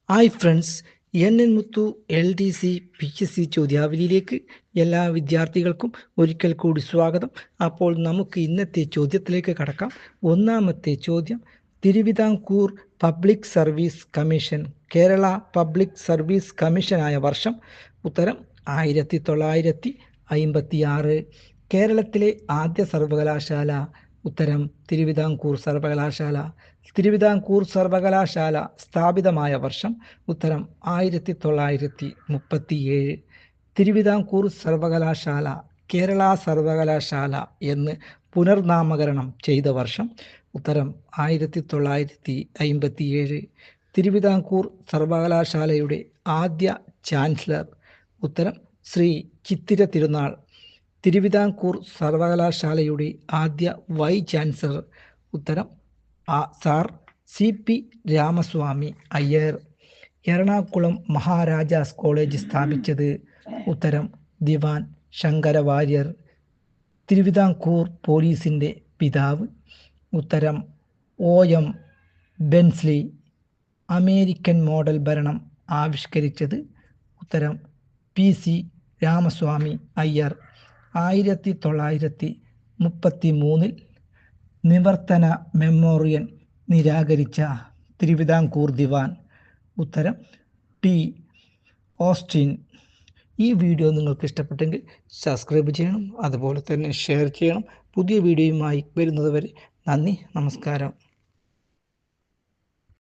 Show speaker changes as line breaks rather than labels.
Hi friends, N N മുത്തു LDC PSC ചോദ്യാവലിയിലേക്ക് എല്ലാ വിദ്യാർത്ഥികൾക്കും ഒരിക്കൽ കൂടി സ്വാഗതം. അപ്പോൾ നമുക്ക് ഇന്നത്തെ ചോദ്യത്തിലേക്ക് കടക്കാം. ഒന്നാമത്തെ ചോദ്യം, Thiruvithamkoor public service commission Kerala public service കമ്മീഷനായ വർഷം. ഉത്തരം 1956. കേരളത്തിലെ ആദ്യ സർവകലാശാല. ഉത്തരം തിരുവിതാംകൂർ സർവകലാശാല. തിരുവിതാംകൂർ സർവകലാശാല സ്ഥാപിതമായ വർഷം. ഉത്തരം 1937. തിരുവിതാംകൂർ സർവകലാശാല കേരള സർവകലാശാല എന്ന് പുനർനാമകരണം ചെയ്ത വർഷം. ഉത്തരം 1957. തിരുവിതാംകൂർ സർവകലാശാലയുടെ ആദ്യ ചാൻസലർ. ഉത്തരം ശ്രീ ചിത്തിര തിരുനാൾ. തിരുവിതാംകൂർ സർവകലാശാലയുടെ ആദ്യ വൈസ് ചാൻസലർ. ഉത്തരം sir CP Ramaswamy Iyer. Ernakulam Maharajas college സ്ഥാപിച്ചത്. ഉത്തരം ദിവാൻ ശങ്കര വാര്യർ. തിരുവിതാംകൂർ പോലീസിൻ്റെ പിതാവ്. ഉത്തരം OM ബെൻസ്ലി. അമേരിക്കൻ മോഡൽ ഭരണം ആവിഷ്കരിച്ചത്. ഉത്തരം PC രാമസ്വാമി അയ്യർ. 1933 നിവർത്തന മെമ്മോറിയൽ നിരാകരിച്ച തിരുവിതാംകൂർ ദിവാൻ. ഉത്തരം T. ഓസ്റ്റിൻ. ഈ വീഡിയോ നിങ്ങൾക്ക് ഇഷ്ടപ്പെട്ടെങ്കിൽ സബ്സ്ക്രൈബ് ചെയ്യണം, അതുപോലെ തന്നെ ഷെയർ ചെയ്യണം. പുതിയ വീഡിയോയുമായി വരുന്നതുവരെ നന്ദി, നമസ്കാരം.